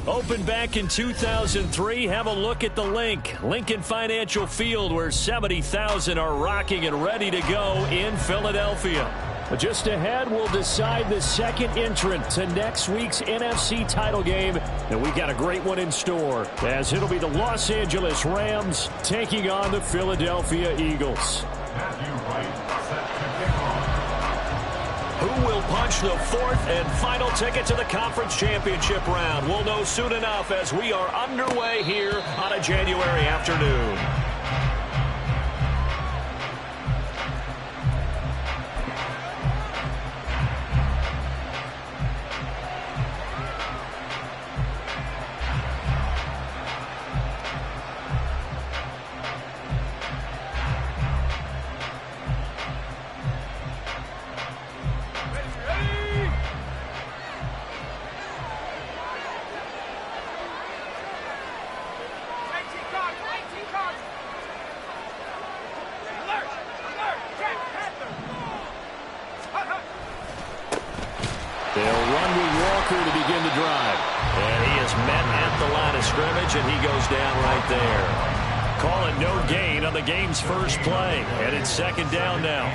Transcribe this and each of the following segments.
Opened back in 2003, have a look at the link. Lincoln Financial Field, where 70,000 are rocking and ready to go in Philadelphia. Just ahead, we'll decide the second entrant to next week's NFC title game. And we've got a great one in store, as it'll be the Los Angeles Rams taking on the Philadelphia Eagles. Who will punch the fourth and final ticket to the conference championship round? We'll know soon enough as we are underway here on a January afternoon. They'll run with Walker to begin the drive. And he is met at the line of scrimmage, and he goes down right there. Call it no gain on the game's first play. And it's second down now.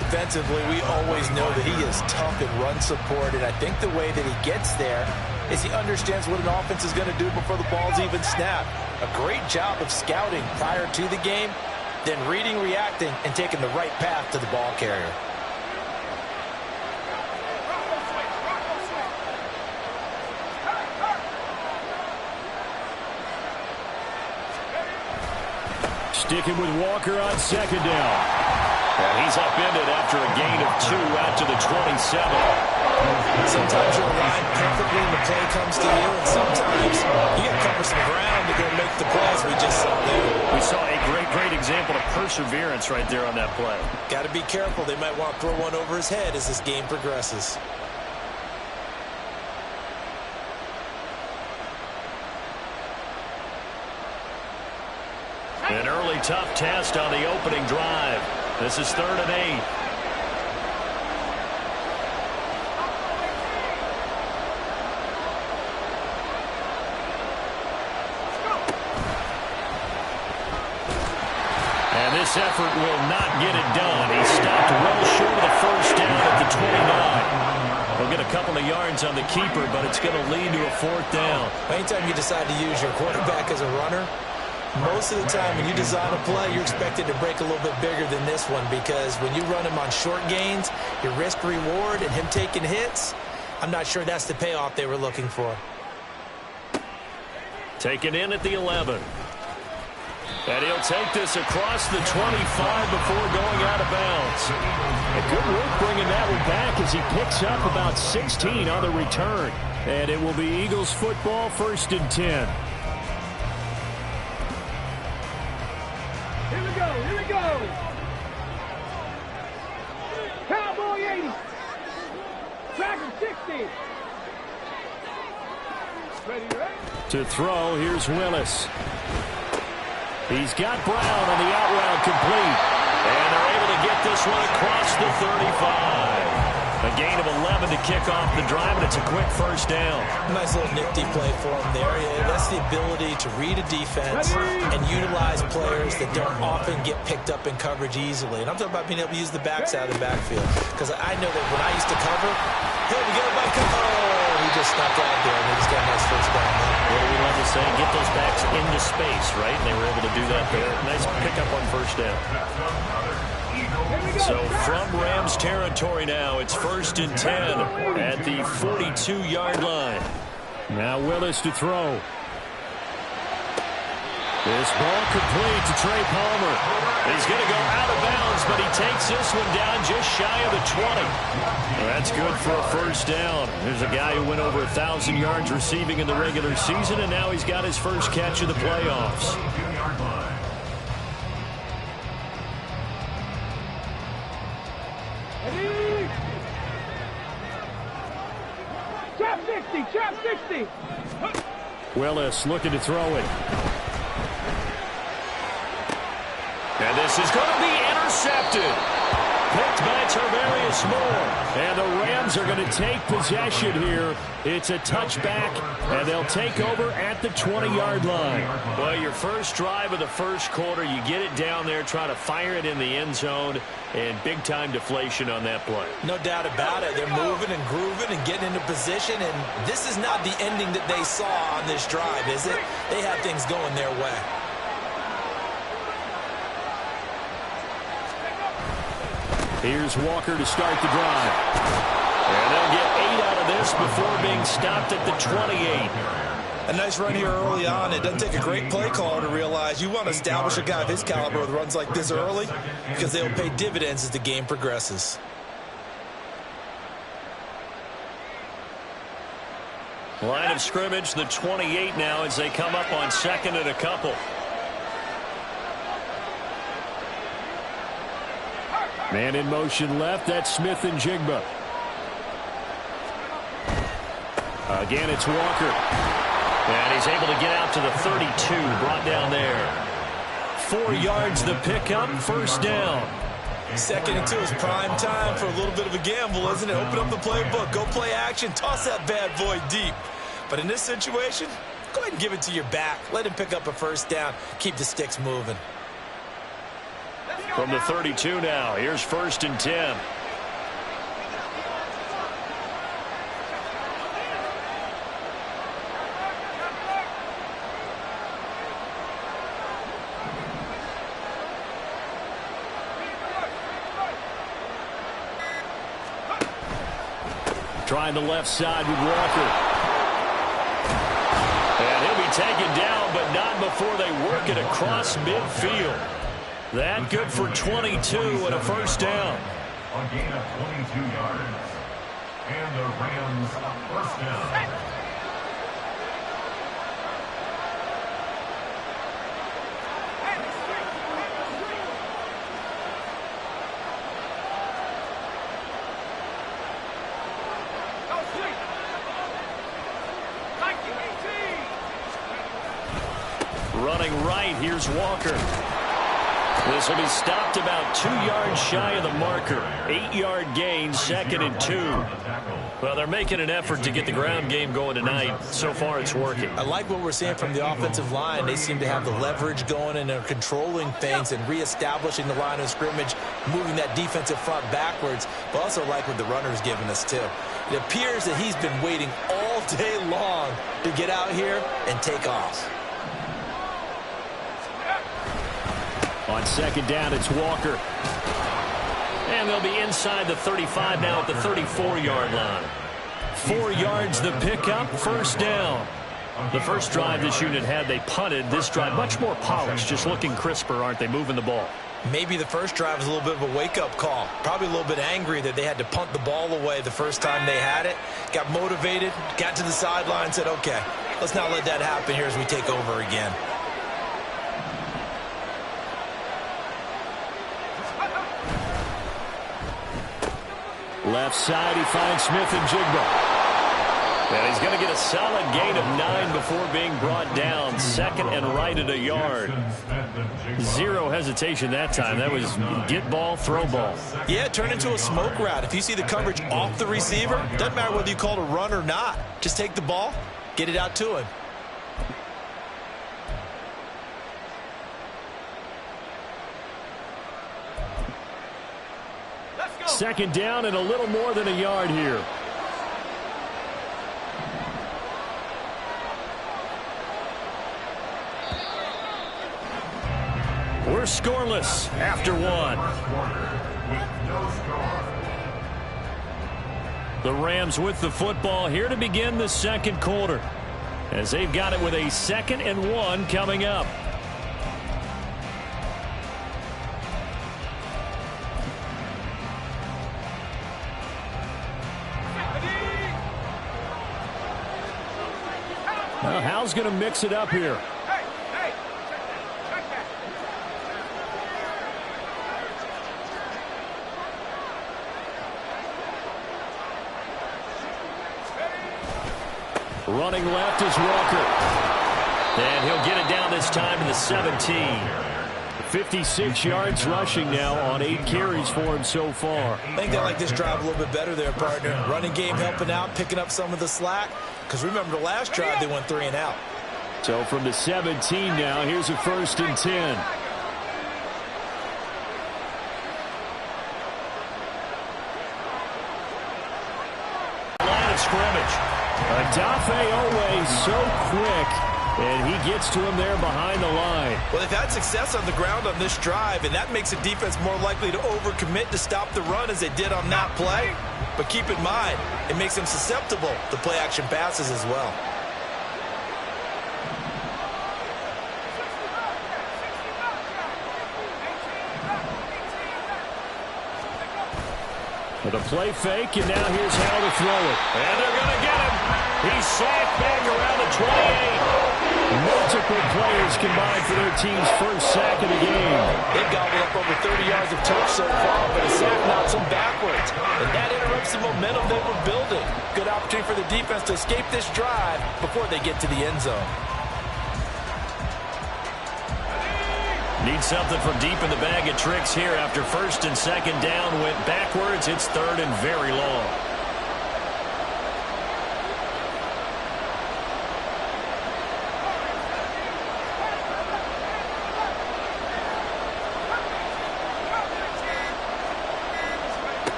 Defensively, we always know that he is tough in run support, and I think the way that he gets there is he understands what an offense is going to do before the ball's even snapped. A great job of scouting prior to the game, then reading, reacting, and taking the right path to the ball carrier. Sticking with Walker on second down. And he's upended after a gain of 2 out to the 27. Sometimes you're aligned perfectly when the play comes to you, and sometimes you got to cover some ground to go make the plays we just saw there. We saw a great example of perseverance right there on that play. Got to be careful. They might want to throw one over his head as this game progresses. An early tough test on the opening drive. This is 3rd and 8. And this effort will not get it done. He stopped well short of the first down at the 29. He'll get a couple of yards on the keeper, but it's going to lead to a 4th down. Anytime you decide to use your quarterback as a runner, most of the time when you design a play, you're expected to break a little bit bigger than this one, because when you run him on short gains, your risk-reward and him taking hits, I'm not sure that's the payoff they were looking for. Taken in at the 11. And he'll take this across the 25 before going out of bounds. A good work bringing that one back as he picks up about 16 on the return. And it will be Eagles football, 1st and 10. Here we go. Cowboy 80. Tracker 60. Ready. To throw, here's Willis. He's got Brown on the out route complete. And they're able to get this one across the 35. A gain of 11 to kick off the drive, and it's a quick 1st down. Nice little nifty play for him there. Yeah, that's the ability to read a defense and utilize players that don't often get picked up in coverage easily. And I'm talking about being able to use the backside of the backfield. Because I know that when I used to cover, hey, we get it by he just snuck out there, and he just got a nice 1st down. What do we love to say? Get those backs into space, right? And they were able to do that there. Nice pickup on 1st down. So from Rams territory now, it's 1st and 10 at the 42-yard line. Now Willis to throw. This ball complete to Trey Palmer. He's going to go out of bounds, but he takes this one down just shy of the 20. That's good for a first down. There's a guy who went over 1,000 yards receiving in the regular season, and now he's got his first catch of the playoffs. Trap 60, trap 60. Willis looking to throw it. And this is going to be intercepted. Picked by Tarvarius Moore. And the Rams are going to take possession here. It's a touchback, and they'll take over at the 20-yard line. Well, your first drive of the first quarter, you get it down there, try to fire it in the end zone, and big-time deflation on that play. No doubt about it. They're moving and grooving and getting into position, and this is not the ending that they saw on this drive, is it? They have things going their way. Here's Walker to start the drive. And they'll get 8 out of this before being stopped at the 28. A nice run here early on. It doesn't take a great play caller to realize you want to establish a guy of his caliber with runs like this early because they'll pay dividends as the game progresses. Line of scrimmage, the 28 now as they come up on second and a couple. Man in motion left, that's Smith-Njigba. Again, it's Walker. And he's able to get out to the 32, brought down there. 4 yards the pickup, first down. 2nd and 2 is prime time for a little bit of a gamble, isn't it? Open up the playbook, go play action, toss that bad boy deep. But in this situation, go ahead and give it to your back. Let him pick up a first down, keep the sticks moving. From the 32 now, here's 1st and 10. Trying the left side with Walker. And he'll be taken down, but not before they work it across midfield. That good for 22 and a first down. A gain of 22 yards. And the Rams first down. Running right, here's Walker. This will be stopped about 2 yards shy of the marker. 8-yard gain, 2nd and 2. Well, they're making an effort to get the ground game going tonight. So far, it's working. I like what we're seeing from the offensive line. They seem to have the leverage going and they're controlling things and reestablishing the line of scrimmage, moving that defensive front backwards, but also like what the runner's giving us, too. It appears that he's been waiting all day long to get out here and take off. On 2nd down, it's Walker. And they'll be inside the 35 now at the 34-yard line. 4 yards the pickup, first down. The first drive this unit had, they punted. This drive, much more polished, just looking crisper, aren't they, moving the ball? Maybe the first drive was a little bit of a wake-up call. Probably a little bit angry that they had to punt the ball away the first time they had it. Got motivated, got to the sideline, said, okay, let's not let that happen here as we take over again. Left side, he finds Smith-Njigba. And he's going to get a solid gain of 9 before being brought down. 2nd and right at a yard. Zero hesitation that time. That was get ball, throw ball. Yeah, turn into a smoke route. If you see the coverage off the receiver, doesn't matter whether you call it a run or not. Just take the ball, get it out to him. Second down and a little more than a yard here. We're scoreless after 1. The Rams with the football here to begin the second quarter, as they've got it with a 2nd and 1 coming up. Well, Hal's going to mix it up here. Running left is Walker. And he'll get it down this time to the 17. 56 yards rushing now on 8 carries for him so far. I think they like this drive a little bit better there, partner. Running game helping out, picking up some of the slack. Because remember, the last drive they went 3 and out. So from the 17 now, here's a 1st and 10. Line of scrimmage. Odafe Oweh so quick, and he gets to him there behind the line. Well, they've had success on the ground on this drive, and that makes the defense more likely to overcommit to stop the run as they did on that play. But keep in mind, it makes them susceptible to play-action passes as well. With a play fake, and now here's how to throw it. And they're going to get him. He's sacked back around the 28. Multiple players combined for their team's first sack of the game. They've gobbled up over 30 yards of turf so far, but a sack knocks them backwards. And that interrupts the momentum they were building. Good opportunity for the defense to escape this drive before they get to the end zone. Need something from deep in the bag of tricks here after 1st and 2nd down went backwards. It's 3rd and very long.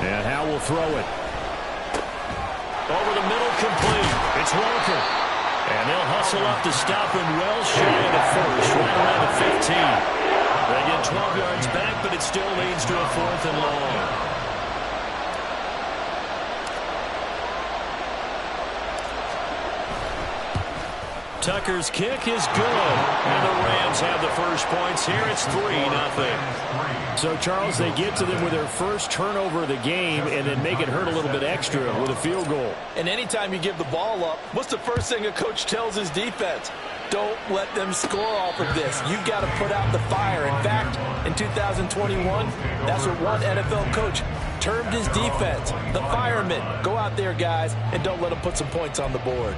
And Hal will throw it. Over the middle, complete. It's Walker. And they'll hustle up to stop him well shy of the 1st, right around the 15. They get 12 yards back, but it still leads to a 4th and long. Tucker's kick is good. And the Rams have the first points here. It's 3-0. So, Charles, they get to them with their first turnover of the game and then make it hurt a little bit extra with a field goal. And anytime you give the ball up, what's the first thing a coach tells his defense? Don't let them score off of this. You've got to put out the fire. In fact, in 2021, that's what one NFL coach termed his defense. The firemen. Go out there, guys, and don't let them put some points on the board.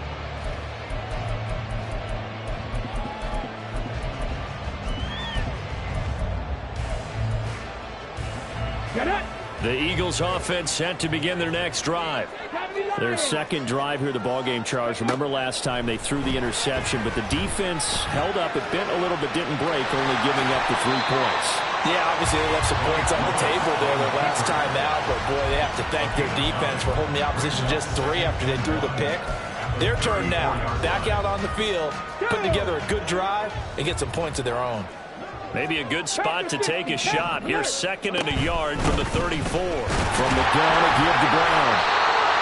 The Eagles offense set to begin their next drive. Their second drive here, the ballgame, Charles. Remember last time they threw the interception, but the defense held up. It bent a little but didn't break, only giving up the 3 points. Yeah, obviously they left some points on the table there their last time out, but boy, they have to thank their defense for holding the opposition just 3 after they threw the pick. Their turn now. Back out on the field, put together a good drive, and get some points of their own. Maybe a good spot to take a shot. Here's 2nd and a yard from the 34. From the gun, a give to Brown.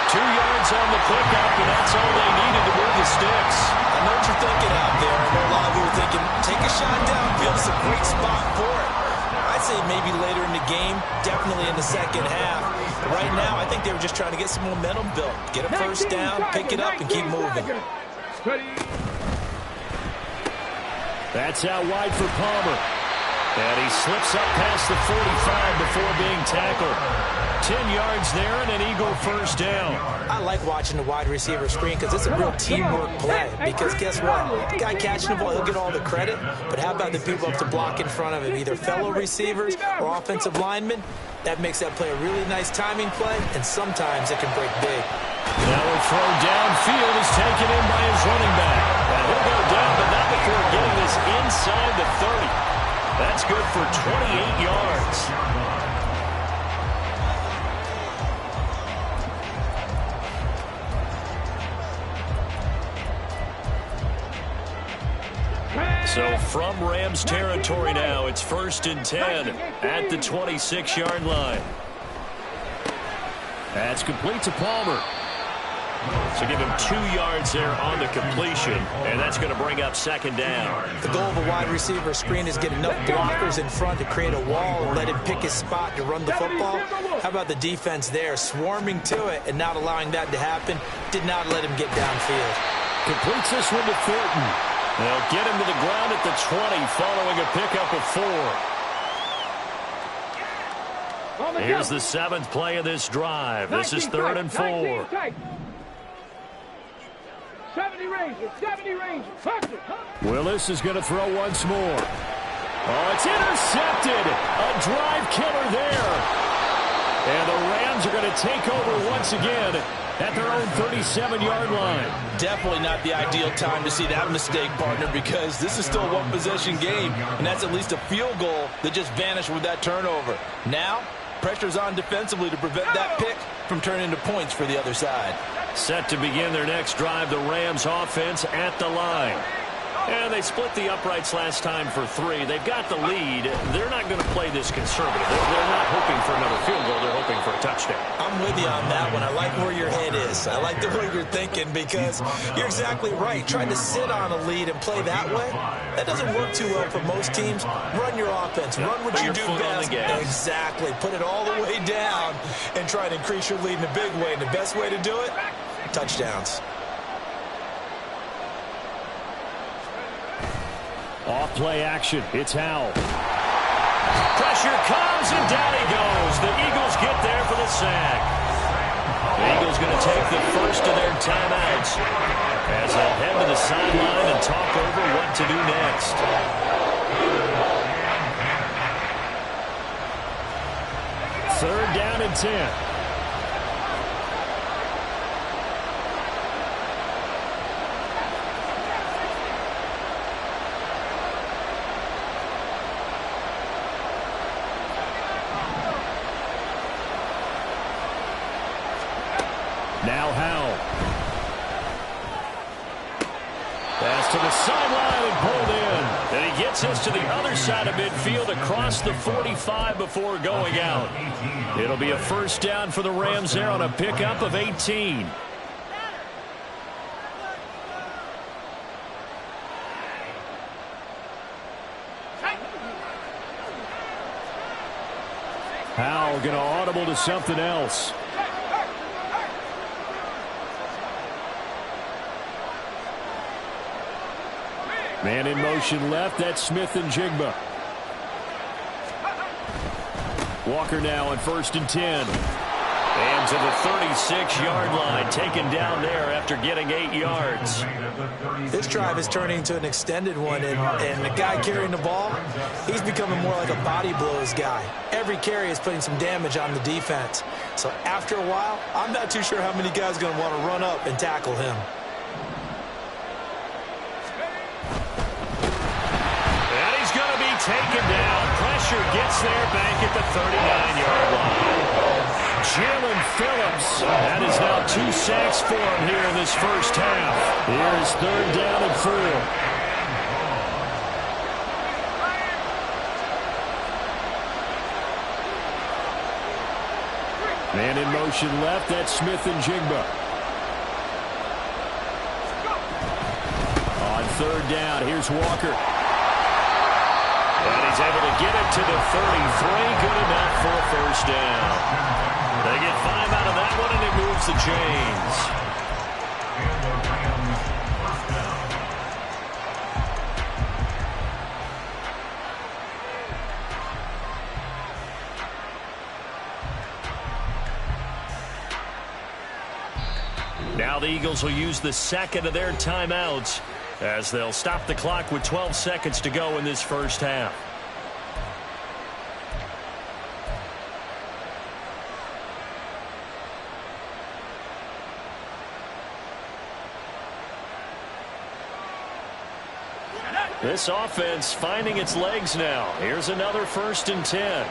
2 yards on the pickup, and that's all they needed to move the sticks. I know what you're thinking out there. I know a lot of you are thinking, take a shot downfield. It's a great spot for it. I'd say maybe later in the game, definitely in the second half. But right now, I think they were just trying to get some momentum built. Get a first down, pick it up, and keep moving. That's out wide for Palmer. And he slips up past the 45 before being tackled. 10 yards there and an Eagle first down. I like watching the wide receiver screen because it's a real teamwork play. Because guess what? The guy catching the ball, he'll get all the credit. But how about the people up to block in front of him, either fellow receivers or offensive linemen? That makes that play a really nice timing play, and sometimes it can break big. Now a throw downfield is taken in by his running back. And he'll go down, but not before getting this inside the 30. That's good for 28 yards. So from Rams territory now, it's 1st and 10 at the 26-yard line. That's complete to Palmer. So give him 2 yards there on the completion, and that's going to bring up 2nd down. The goal of a wide receiver screen is get enough blockers in front to create a wall and let him pick his spot to run the football. How about the defense there, swarming to it and not allowing that to happen? Did not let him get downfield. Completes this one to Thornton. They'll get him to the ground at the 20 following a pickup of 4. Here's the 7th play of this drive. This is 3rd and 4. 70 Rangers, 70 Rangers. Willis is going to throw once more. Oh, it's intercepted. A drive killer there. And the Rams are going to take over once again at their own 37-yard line. Definitely not the ideal time to see that mistake, partner, because this is still a one-possession game, and that's at least a field goal that just vanished with that turnover. Now, pressure's on defensively to prevent that pick from turning into points for the other side. Set to begin their next drive, the Rams offense at the line. And they split the uprights last time for 3. They've got the lead. They're not going to play this conservative. They're not hoping for another field goal. They're hoping for a touchdown. I'm with you on that one. I like where your head is. I like the way you're thinking because you're exactly right. Trying to sit on a lead and play that way, that doesn't work too well for most teams. Run your offense. Run what you do best. Exactly. Put it all the way down and try to increase your lead in a big way. And the best way to do it, touchdowns. Off play action. It's Howell. Pressure comes and down he goes. The Eagles get there for the sack. The Eagles going to take the first of their timeouts as they'll head to the sideline and talk over what to do next. Third down and 10. Now Howell. Pass to the sideline and pulled in. And he gets us to the other side of midfield across the 45 before going out. It'll be a first down for the Rams there on a pickup of 18. Howell going to audible to something else. Man in motion left. That's Smith and Jigba. Walker now on 1st and 10. And to the 36-yard line. Taken down there after getting 8 yards. This drive is turning into an extended one. And the guy carrying the ball, he's becoming more like a body blows guy. Every carry is putting some damage on the defense. So after a while, I'm not too sure how many guys are going to want to run up and tackle him. Taken down. Pressure gets there back at the 39-yard line. Jalen Phillips. That is now 2 sacks for him here in this first half. Here's 3rd down and 4. Man in motion left. That's Smith and Jigba. On 3rd down, here's Walker. And he's able to get it to the 33. Good enough for a first down. They get 5 out of that one, and it moves the chains. Now the Eagles will use the second of their timeouts as they'll stop the clock with 12 seconds to go in this first half. This offense finding its legs now. Here's another 1st and 10.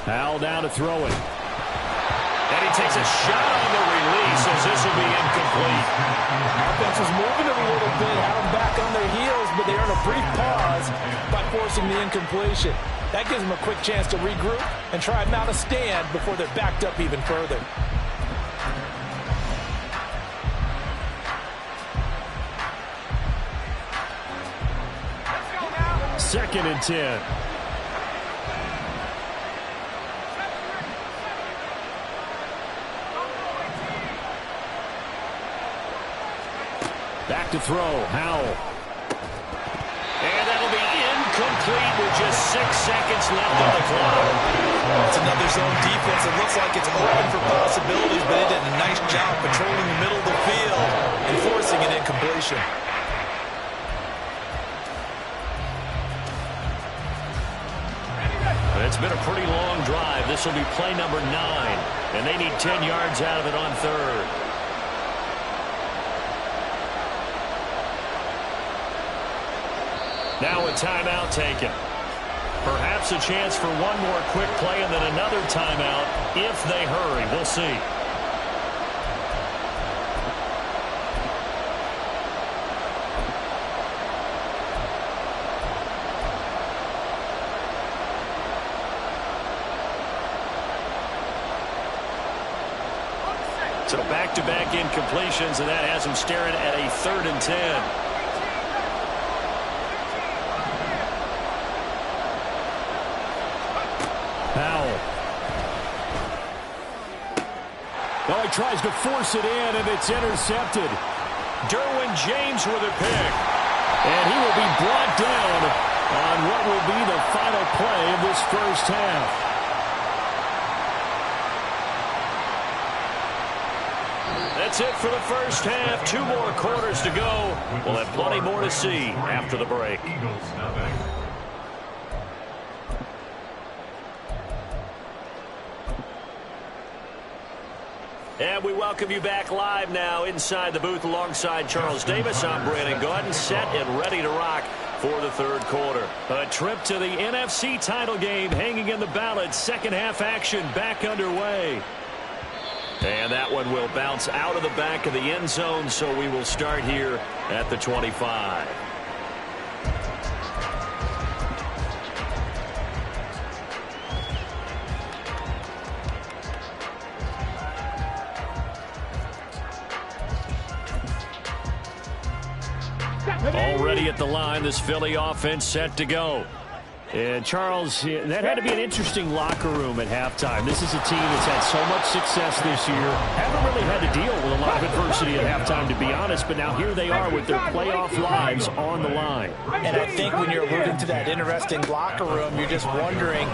Howell down to throw it. And he takes a shot on the release as this will be incomplete. Offense was moving a little bit, had them back on their heels, but they earn a brief pause by forcing the incompletion. That gives them a quick chance to regroup and try and mount a stand before they're backed up even further. 2nd and 10. Back to throw, Howell. And that'll be incomplete with just 6 seconds left on the clock. It's another zone defense. It looks like it's open for possibilities, but it did a nice job patrolling the middle of the field and forcing an incompletion. It's been a pretty long drive. This will be play number 9, and they need 10 yards out of it on 3rd. Now a timeout taken. Perhaps a chance for one more quick play and then another timeout if they hurry. We'll see. So back-to-back incompletions, and that has him staring at a 3rd and 10. Howell. Oh, he tries to force it in, and it's intercepted. Derwin James with a pick. And he will be brought down on what will be the final play of this first half. That's it for the first half. 2 more quarters to go. We'll have plenty more to see after the break. And we welcome you back live now inside the booth alongside Charles Davis. I'm Brandon Gaudin, set and ready to rock for the 3rd quarter. A trip to the NFC title game hanging in the balance. Second half action back underway. And that one will bounce out of the back of the end zone, so we will start here at the 25. Already at the line, this Philly offense set to go. And Charles, that had to be an interesting locker room at halftime. This is a team that's had so much success this year. Haven't really had to deal with a lot of adversity at halftime, to be honest. But now here they are with their playoff lives on the line. And I think when you're alluding to that interesting locker room, you're just wondering,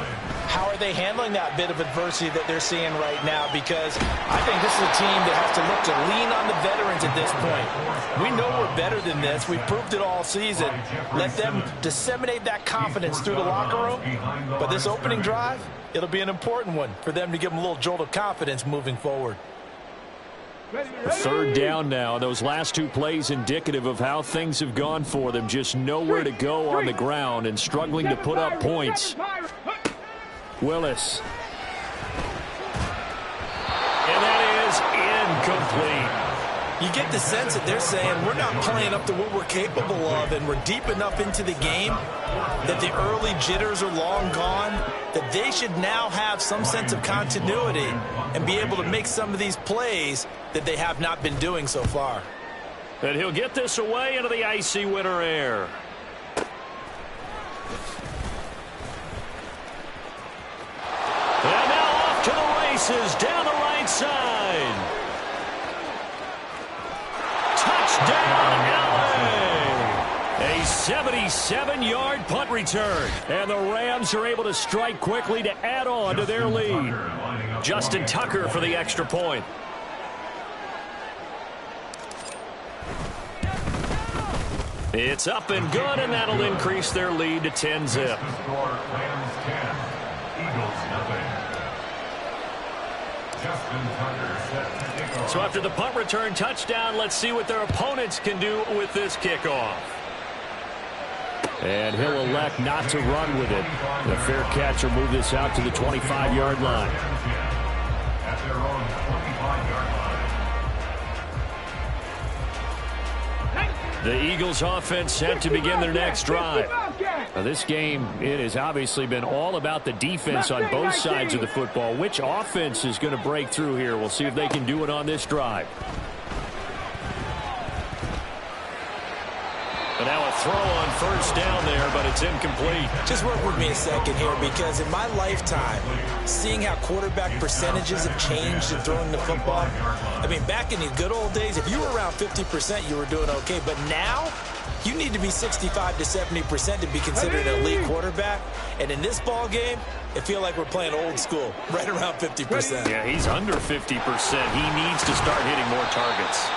how are they handling that bit of adversity that they're seeing right now? Because I think this is a team that has to look to lean on the veterans at this point. We know we're better than this. We've proved it all season. Let them disseminate that confidence through the locker room. But this opening drive, it'll be an important one for them to give them a little jolt of confidence moving forward. 3rd down now. Those last 2 plays indicative of how things have gone for them. Just nowhere to go on the ground and struggling to put up points. Willis. And that is incomplete. You get the sense that they're saying we're not playing up to what we're capable of, and we're deep enough into the game that the early jitters are long gone, that they should now have some sense of continuity and be able to make some of these plays that they have not been doing so far. And he'll get this away into the icy winter air. And now off to the races down the right side. Touchdown, LA! A 77-yard punt return. And the Rams are able to strike quickly to add on to their lead. Justin Tucker for the extra point. It's up and good, and that'll increase their lead to 10-zip. So after the punt return touchdown, let's see what their opponents can do with this kickoff. And he'll elect not to run with it. The fair catch will move this out to the 25-yard line. At their own 25-yard line. The Eagles offense set to begin their next drive. Now this game, it has obviously been all about the defense on both sides of the football. Which offense is going to break through here? We'll see if they can do it on this drive. And now a throw on first down there, but it's incomplete. Just work with me a second here, because in my lifetime, seeing how quarterback percentages have changed in throwing the football, I mean, back in the good old days, if you were around 50%, you were doing okay. But now, you need to be 65 to 70% to be considered an elite quarterback. And in this ball game, I feel like we're playing old school, right around 50%. Yeah, he's under 50%. He needs to start hitting more targets.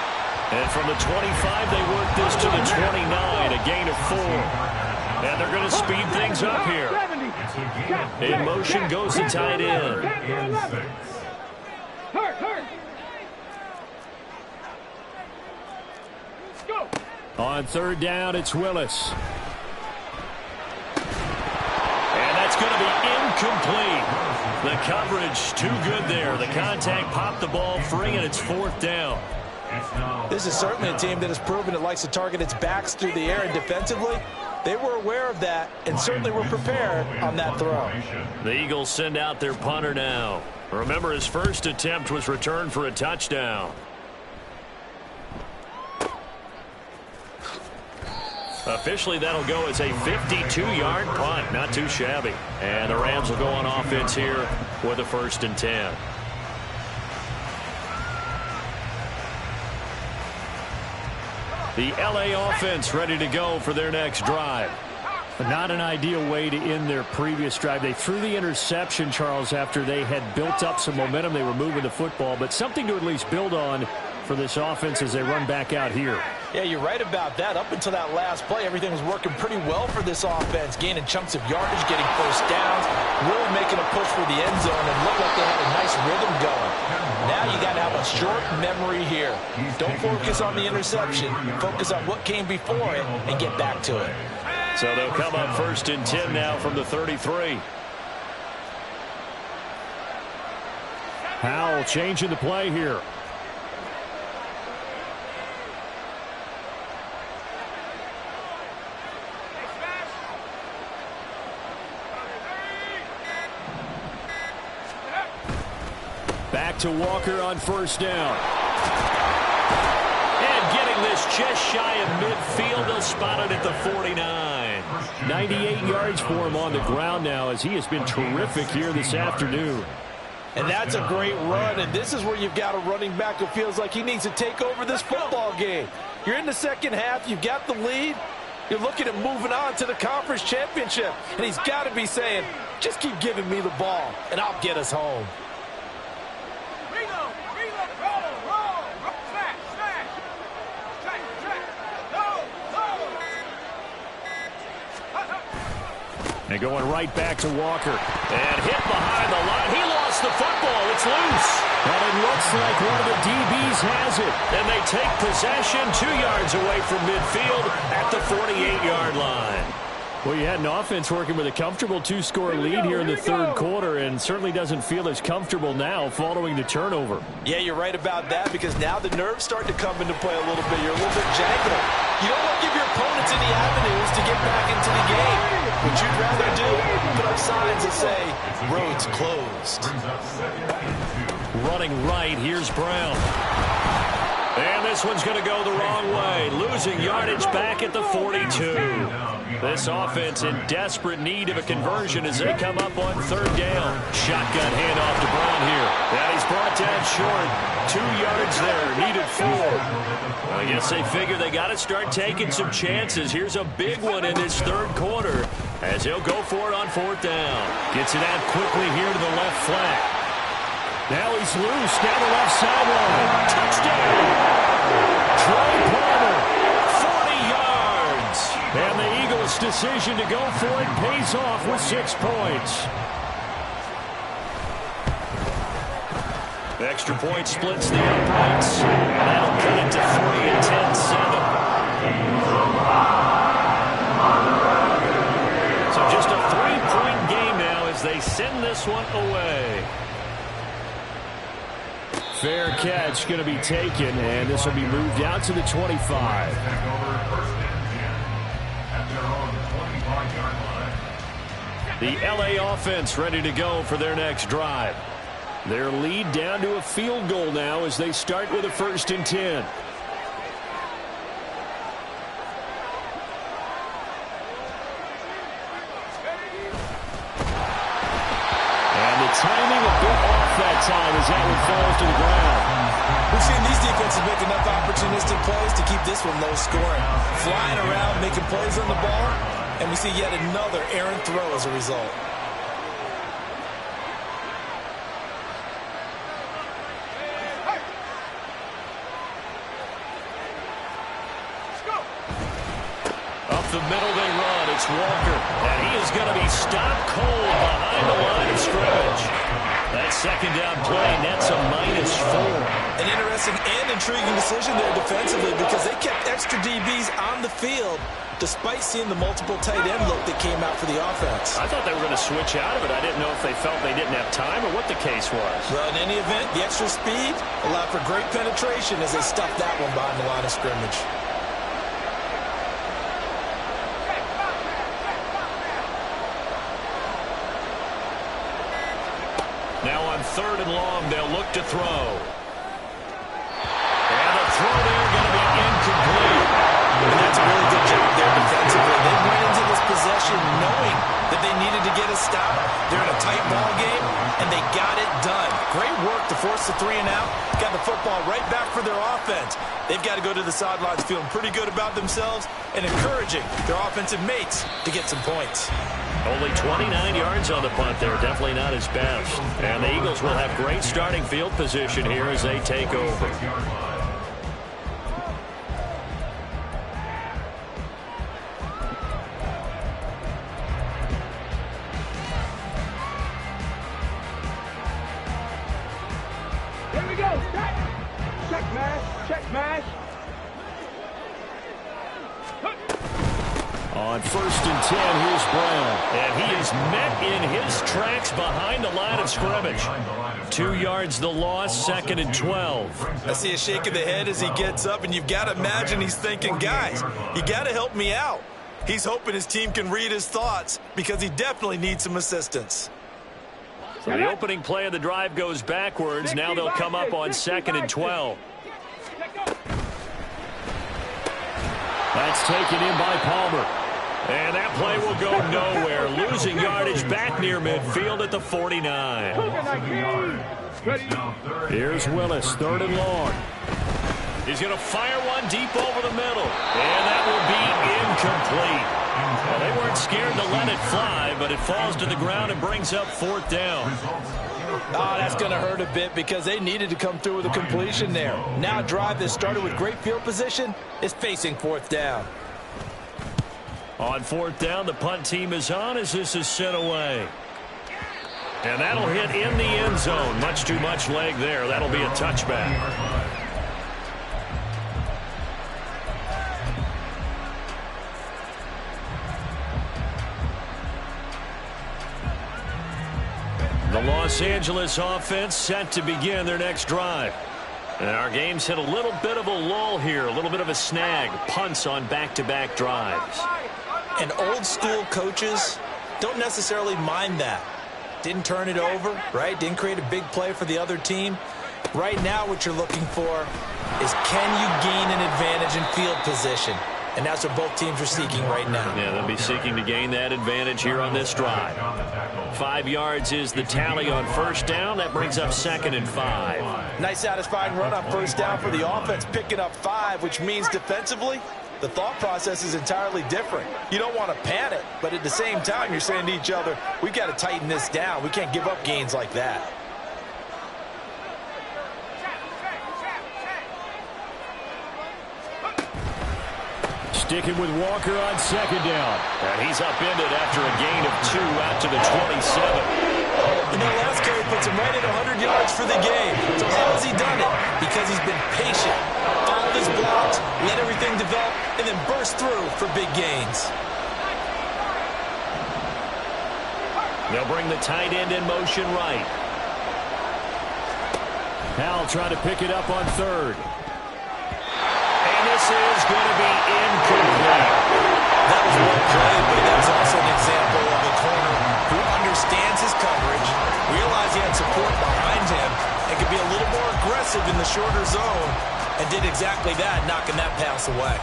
And from the 25, they work this to the 29, a gain of 4. And they're going to speed things up here. In motion goes the tight end. On third down, it's Willis. And that's going to be incomplete. The coverage too good there. The contact popped the ball free, and it's fourth down. This is certainly a team that has proven it likes to target its backs through the air, and defensively, they were aware of that and certainly were prepared on that throw. The Eagles send out their punter now. Remember, his first attempt was returned for a touchdown. Officially, that'll go as a 52-yard punt. Not too shabby. And the Rams will go on offense here with a 1st and 10. The LA offense ready to go for their next drive. But not an ideal way to end their previous drive. They threw the interception, Charles, after they had built up some momentum. They were moving the football, but something to at least build on for this offense as they run back out here. Yeah, you're right about that. Up until that last play, everything was working pretty well for this offense, gaining chunks of yardage, getting first downs, really making a push for the end zone, and looked like they had a nice rhythm going. Now you got to have a short memory here. Don't focus on the interception. Focus on what came before it and get back to it. So they'll come up 1st and 10 now from the 33. Howell changing the play here. Back to Walker on first down. And getting this just shy of midfield. They'll spot it at the 49. 98 yards for him on the ground now, as he has been terrific here this afternoon. And that's a great run, and this is where you've got a running back who feels like he needs to take over this football game. You're in the second half, you've got the lead, you're looking at moving on to the conference championship, and he's got to be saying, just keep giving me the ball, and I'll get us home. And going right back to Walker. And hit behind the line. He lost the football. It's loose. And it looks like one of the DBs has it. And they take possession 2 yards away from midfield at the 48-yard line. Well, you had an offense working with a comfortable 2-score lead here in the third quarter, and certainly doesn't feel as comfortable now following the turnover. Yeah, you're right about that, because now the nerves start to come into play a little bit. You're a little bit jangled. You don't want to give your opponents any avenues to get back into the game. What you'd rather do, put up signs that say, roads closed. Running right, here's Brown. And this one's going to go the wrong way. Losing yardage back at the 42. This offense in desperate need of a conversion as they come up on third down. Shotgun handoff to Brown here. And he's brought down short. 2 yards there. Needed 4. I guess they figure they got to start taking some chances. Here's a big one in this third quarter as he'll go for it on fourth down. Gets it out quickly here to the left flank. Now he's loose down the left sideline. Touchdown! Troy Palmer, 40 yards. And the Eagles' decision to go for it pays off with 6 points. Extra point splits the uprights. That'll cut it to 40 and 10-7. So just a 3-point game now as they send this one away. Fair catch going to be taken, and this will be moved out to the 25. The LA offense ready to go for their next drive. Their lead down to a field goal now as they start with a 1st and 10. time as that one falls to the ground. We've seen these defenses make enough opportunistic plays to keep this one low scoring. Flying around, making plays on the ball, and we see yet another errant throw as a result. Up the middle they run. It's Walker. And he is going to be stopped cold behind the line of scrimmage. That second down play nets a -4. An interesting and intriguing decision there defensively because they kept extra DBs on the field despite seeing the multiple tight end look that came out for the offense. I thought they were going to switch out of it. I didn't know if they felt they didn't have time or what the case was. Well, in any event, the extra speed allowed for great penetration as they stuffed that one behind the line of scrimmage. Now on 3rd and long, they'll look to throw. And the throw there going to be incomplete. And that's a really good job there defensively. They went into this possession knowing that they needed to get a stop. They're in a tight ball game, and they got it done. Great work to force the 3 and out. Got the football right back for their offense. They've got to go to the sidelines feeling pretty good about themselves and encouraging their offensive mates to get some points. Only 29 yards on the punt there. Definitely not his best. And the Eagles will have great starting field position here as they take over. Here we go. Check mash. Check mash. On 1st and 10, here's Brown. And he is met in his tracks behind the line of scrimmage. 2 yards the loss, 2nd and 12. I see a shake of the head as he gets up, and you've got to imagine he's thinking, guys, you got to help me out. He's hoping his team can read his thoughts because he definitely needs some assistance. So the opening play of the drive goes backwards. Now they'll come up on 2nd and 12. That's taken in by Palmer. And that play will go nowhere. Losing yardage back near midfield at the 49. Here's Willis, 3rd and long. He's going to fire one deep over the middle. And that will be incomplete. Well, they weren't scared to let it fly, but it falls to the ground and brings up 4th down. Oh, that's going to hurt a bit because they needed to come through with a completion there. Now a drive that started with great field position is facing 4th down. On 4th down, the punt team is on as this is sent away. And that'll hit in the end zone. Much too much leg there. That'll be a touchback. The Los Angeles offense set to begin their next drive. And our game's hit a little bit of a lull here, a little bit of a snag. Punts on back-to-back drives. And old school coaches don't necessarily mind that. Didn't turn it over, right? Didn't create a big play for the other team. Right now what you're looking for is can you gain an advantage in field position? And that's what both teams are seeking right now. Yeah, they'll be seeking to gain that advantage here on this drive. 5 yards is the tally on 1st down. That brings up 2nd and 5. Nice satisfying run on 1st down for the offense, picking up 5, which means defensively, the thought process is entirely different. You don't want to panic, but at the same time, you're saying to each other, we've got to tighten this down. We can't give up gains like that. Sticking with Walker on 2nd down. And he's upended after a gain of 2 out to the 27. And that last carry puts him right at 100 yards for the game. So how has he done it? Because he's been patient, followed his blocks, let everything develop, and then burst through for big gains. They'll bring the tight end in motion right. Powell trying to pick it up on 3rd. And this is going to be incomplete. That was well played, but that's also an example of a corner who understands his coverage, realized he had support behind him, and could be a little more aggressive in the shorter zone, and did exactly that, knocking that pass away.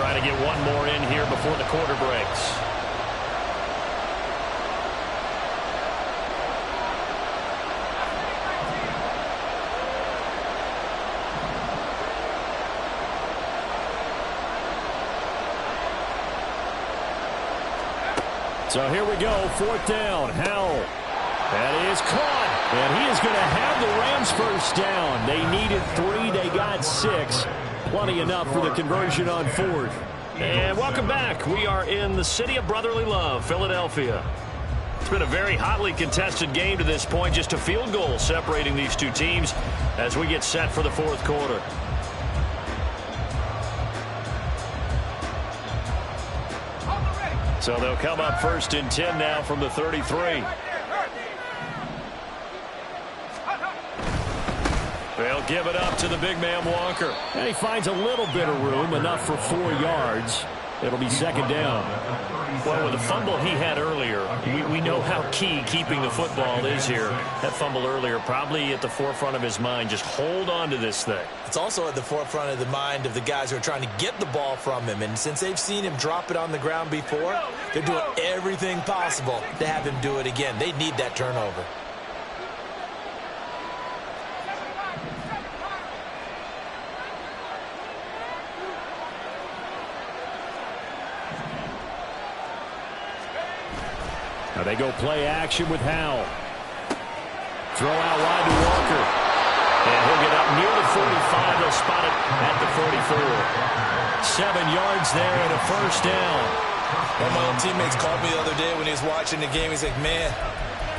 trying to get one more in here before the quarter breaks. So here we go, 4th down. Howell. That is caught. And he is going to have the Rams first down. They needed 3. They got 6. Plenty enough for the conversion on 4th. And welcome back. We are in the city of brotherly love, Philadelphia. It's been a very hotly contested game to this point. Just a field goal separating these two teams as we get set for the 4th quarter. So they'll come up 1st and 10 now from the 33. They'll give it up to the big man Walker. And he finds a little bit of room, enough for 4 yards. It'll be 2nd down. Well, with the fumble he had earlier, we know how key keeping the football is here. That fumble earlier probably at the forefront of his mind. Just hold on to this thing. It's also at the forefront of the mind of the guys who are trying to get the ball from him. And since they've seen him drop it on the ground before, they're doing everything possible to have him do it again. They need that turnover. Now they go play action with Howell. Throw out wide to Walker. And he'll get up near the 45. They'll spot it at the 44. 7 yards there and a first down. One of my old teammates called me the other day when he was watching the game. He's like, man,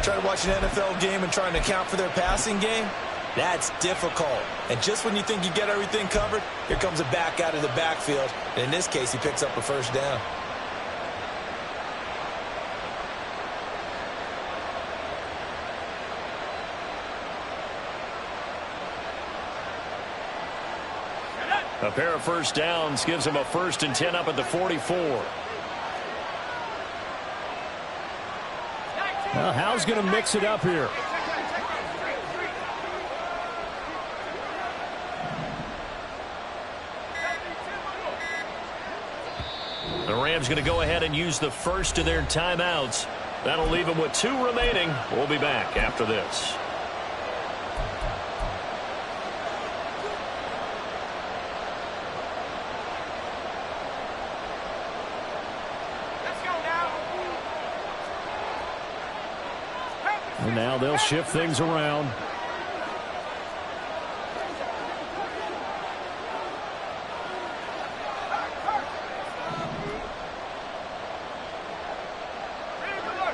trying to watch an NFL game and trying to account for their passing game? That's difficult. And just when you think you get everything covered, here comes a back out of the backfield. And in this case, he picks up a first down. A pair of first downs gives him a 1st and 10 up at the 44. Well, Howell's going to mix it up here. The Rams going to go ahead and use the first of their timeouts. That'll leave them with 2 remaining. We'll be back after this. And now they'll shift things around.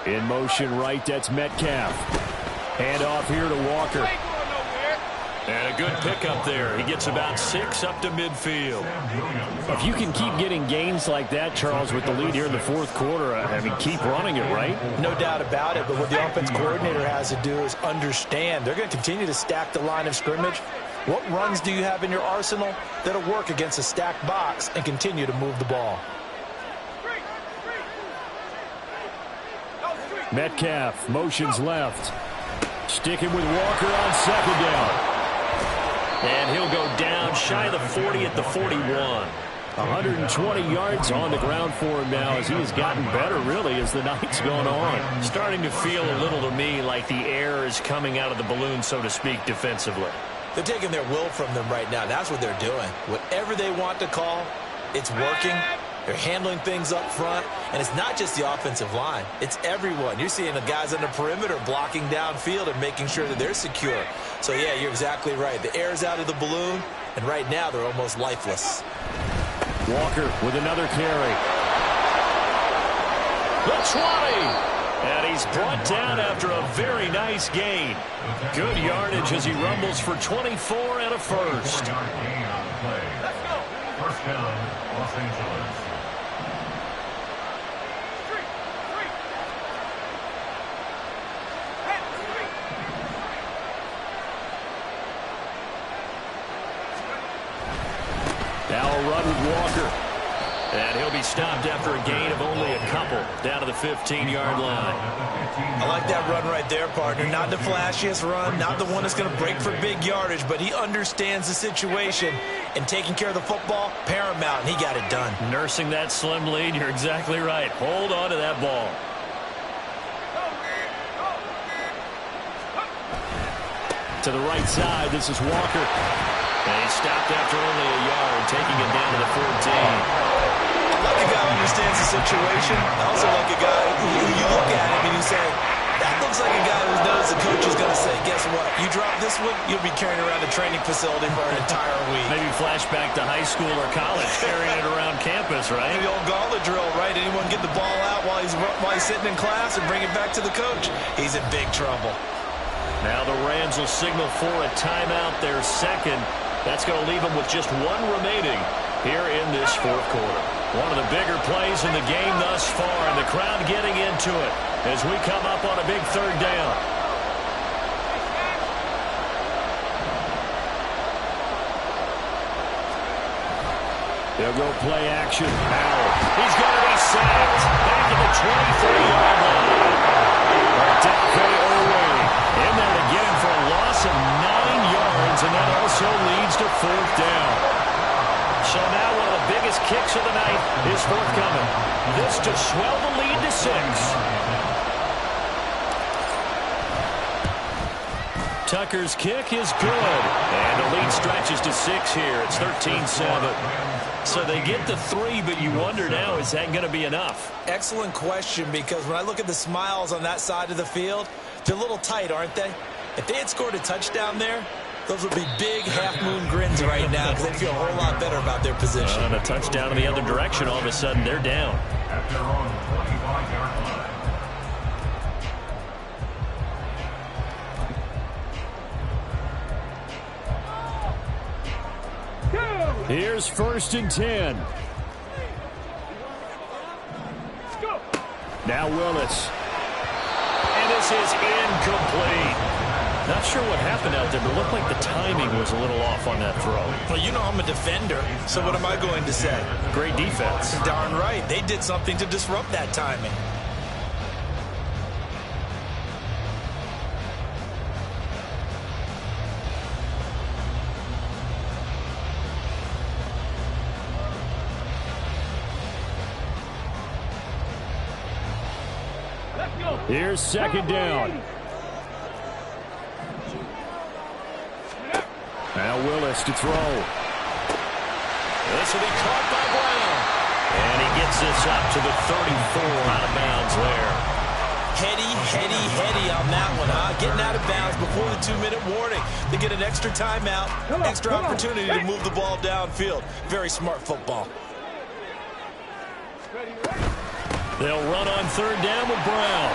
In motion right, that's Metcalf. Hand off here to Walker. And a good pickup there. He gets about 6 up to midfield. If you can keep getting gains like that, Charles, with the lead here in the 4th quarter, I mean, keep running it, right? No doubt about it, but what the offense coordinator has to do is understand. They're going to continue to stack the line of scrimmage. What runs do you have in your arsenal that'll work against a stacked box and continue to move the ball? Metcalf motions left. Sticking with Walker on 2nd down. And he'll go down shy of the 40 at the 41. 120 yards on the ground for him now as he has gotten better, really, as the night's gone on. Starting to feel a little to me like the air is coming out of the balloon, so to speak, defensively. They're taking their will from them right now. That's what they're doing. Whatever they want to call, it's working. They're handling things up front. And it's not just the offensive line. It's everyone. You're seeing the guys on the perimeter blocking downfield and making sure that they're secure. So, yeah, you're exactly right. The air's out of the balloon, and right now they're almost lifeless. Walker with another carry. The 20. And he's brought down after a very nice gain. Good yardage as he rumbles for 24 and a first. First down, Los Angeles. Now a run with Walker. And he'll be stopped after a gain of only a couple down to the 15-yard line. I like that run right there, partner. Not the flashiest run, not the one that's going to break for big yardage, but he understands the situation, and taking care of the football, paramount, and he got it done. Nursing that slim lead, you're exactly right. Hold on to that ball. To the right side, this is Walker. And he's stopped after only a yard, taking it down to the 14. I like a guy who understands the situation. I also like a guy who you look at him and you say, that looks like a guy who knows the coach is going to say, guess what? You drop this one, you'll be carrying around the training facility for an entire week. Maybe flashback to high school or college, carrying it around campus, right? The old gauntlet drill, right? Anyone get the ball out while he's sitting in class and bring it back to the coach? He's in big trouble. Now the Rams will signal for a timeout, their second. That's going to leave them with just one remaining here in this fourth quarter. One of the bigger plays in the game thus far, and the crowd getting into it as we come up on a big third down. They'll go play action. Powell. He's going to be sacked. Back at the 23-yard line. Odafe Oweh in there again for a loss of 9 yards, and that also leads to fourth down. So now one of the biggest kicks of the night is forthcoming. This to swell the lead to 6. Tucker's kick is good. And the lead stretches to 6 here. It's 13-7. So they get the 3, but you wonder now, is that going to be enough? Excellent question, because when I look at the smiles on that side of the field, they're a little tight, aren't they? If they had scored a touchdown there, those would be big half-moon grins right now because they feel a whole lot better about their position. And a touchdown in the other direction, all of a sudden they're down. At their own 25-yard line. Here's 1st and 10. Now Willis. And this is incomplete. Not sure what happened out there, but it looked like the timing was a little off on that throw. Well, you know I'm a defender, so what am I going to say? Great defense. Darn right. They did something to disrupt that timing. Here's 2nd down. Now Willis to throw. This will be caught by Brown. And he gets this up to the 34, out of bounds there. Heady on that one, huh? Getting out of bounds before the 2-minute warning. They get an extra timeout, extra opportunity to move the ball downfield. Very smart football. They'll run on 3rd down with Brown.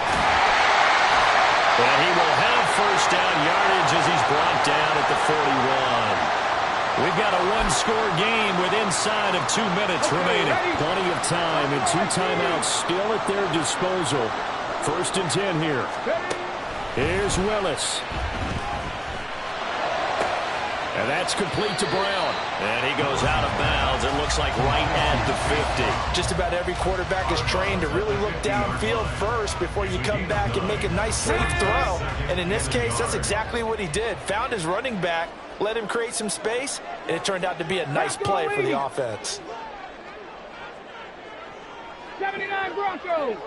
And he will have 1st down yardage as he's brought down at the 41. We've got a one-score game with inside of 2 minutes remaining. Plenty of time and 2 timeouts still at their disposal. 1st and 10 here. Here's Willis. And that's complete to Brown. And he goes out of bounds. It looks like right at the 50. Just about every quarterback is trained to really look downfield first before you come back and make a nice, safe throw. And in this case, that's exactly what he did. Found his running back, let him create some space, and it turned out to be a nice play for the offense. 79 Broncos.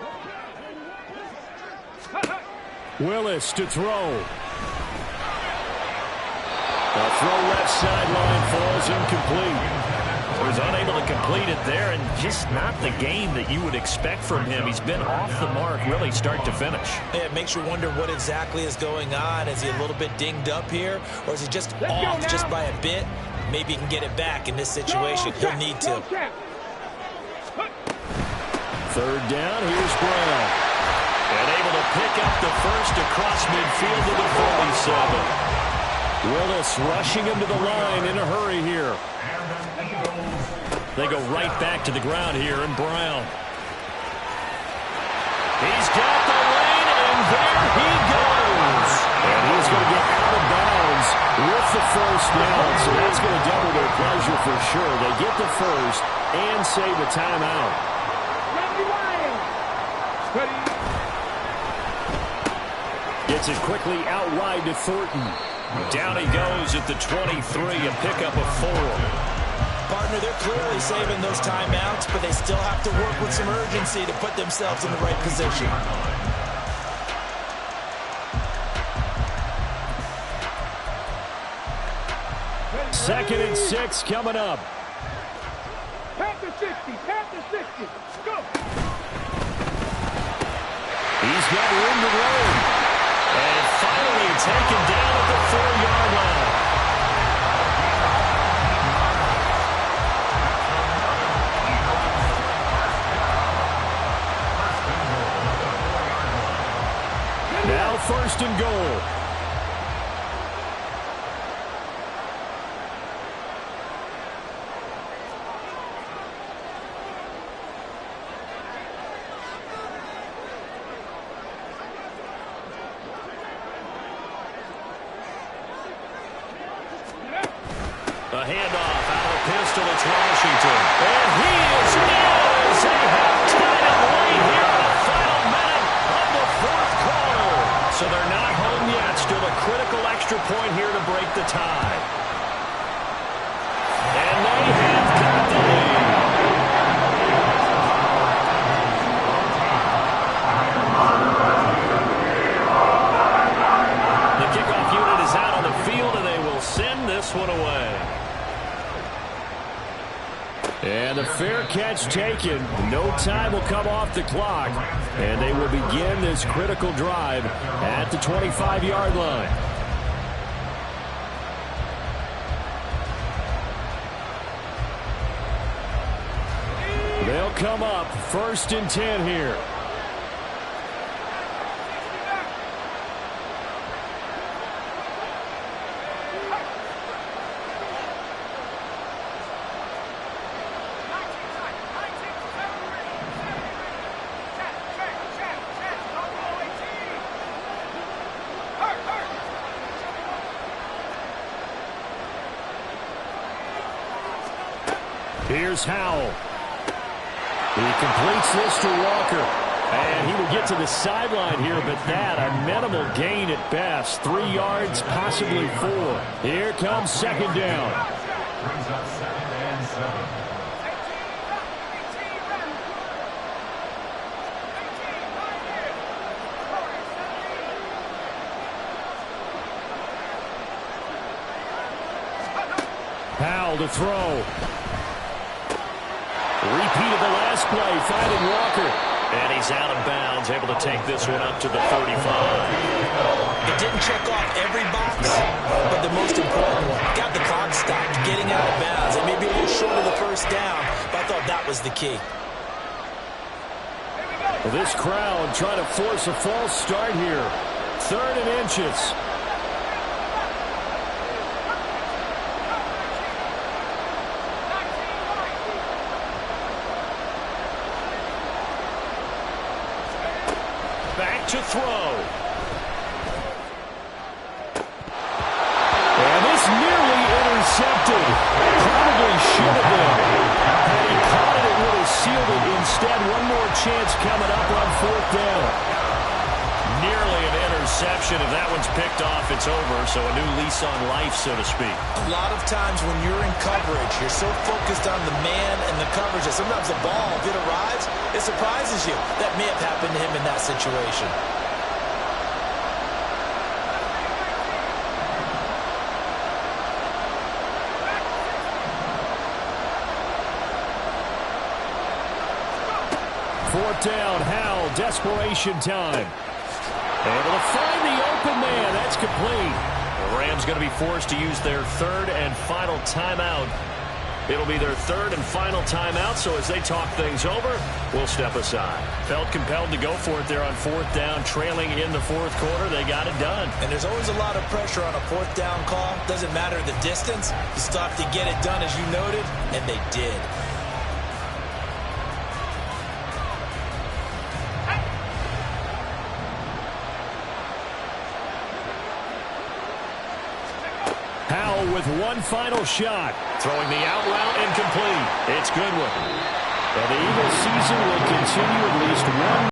Willis to throw. The throw left sideline falls incomplete. So he's unable to complete it there, and just not the game that you would expect from him. He's been off the mark really start to finish. Yeah, it makes you wonder what exactly is going on. Is he a little bit dinged up here, or is he just off just by a bit? Maybe he can get it back in this situation. He'll need to. 3rd down, here's Brown. And able to pick up the first across midfield to the 47. Willis rushing him to the line in a hurry here. They go right back to the ground here, and Brown. He's got the lane, and there he goes. And he's going to get out of bounds with the first down, so that's going to double their pleasure for sure. They get the first and save a timeout. Gets it quickly out wide to Thornton. Down he goes at the 23, a pickup of 4. Partner, they're clearly saving those timeouts, but they still have to work with some urgency to put themselves in the right position. Second and 6 coming up. Tap the 60, tap the 60. Go. He's got room to roam. And finally taken down at the 4-yard line. Now first and goal. A handoff out of the pistol. It's Washington. And he is in. They have tied it late here in the final minute of the fourth quarter. So they're not home yet. Still a critical extra point here to break the tie. And they have got the lead. The kickoff unit is out on the field, and they will send this one away. And a fair catch taken. No time will come off the clock. And they will begin this critical drive at the 25-yard line. They'll come up first and 10 here. Here's Howell. He completes this to Walker. And he will get to the sideline here, but that a minimal gain at best. 3 yards, possibly 4. Here comes second down. Brings up 2nd and 7. Powell to throw. Repeat of the last play, finding Walker. And he's out of bounds, able to take this one up to the 35. It didn't check off every box, but the most important one. Got the clock stopped, getting out of bounds. It may be a little short of the first down, but I thought that was the key. Well, this crowd trying to force a false start here. 3rd and inches. Back to throw. And this nearly intercepted. Probably should have been. Had he caught it, it would have sealed it. Instead, one more chance coming up on 4th down. Nearly an interception. If that one's picked off, it's over. So a new lease on life, so to speak. A lot of times when you're in coverage, you're so focused on the man and the coverage that sometimes the ball, if it arrives, it surprises you. That may have happened to him in that situation. Fourth down, Howell, desperation time. Able to find the open man. That's complete. The Rams going to be forced to use their 3rd and final timeout. It'll be their 3rd and final timeout, so as they talk things over, we'll step aside. Felt compelled to go for it there on 4th down, trailing in the 4th quarter. They got it done. And there's always a lot of pressure on a 4th down call. Doesn't matter the distance. You still have to get it done, as you noted, and they did. with one final shot. Throwing the out route incomplete. It's Goodwin. And the Eagles season will continue at least one